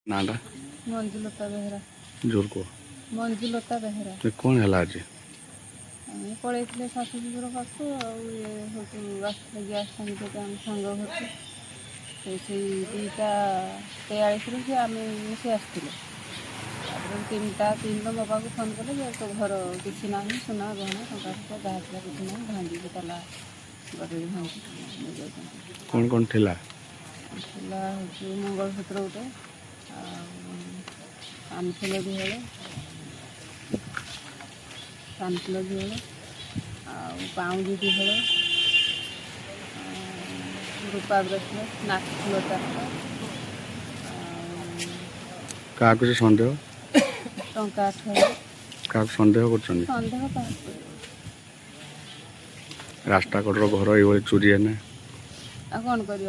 नाटा मंजुलता बेहरा जोर को मंजुलता बेहरा कौन है आज पड़े शाशु शशुर पाख आसते गैस टाँगी आम सांग घर से 2:43 से आम से आसते तीनटा मो पाक फोन कले तो घर किसी ना सुना गहना टंका फटा जहाँ था किसी ना भांगी ताला गरे भांगी कौन कौन ठेला मंगलसूत्र गोटे कानफुल दिहले कानफुल दिहले पाउंजी दिहले रूपा ब्रेसलेट नाकफुल 4टा क्या सन्देह टंका 8,000 क्या सन्देह कर सन्देह रास्ता कड़र घर ये चोरी है ना कौन कर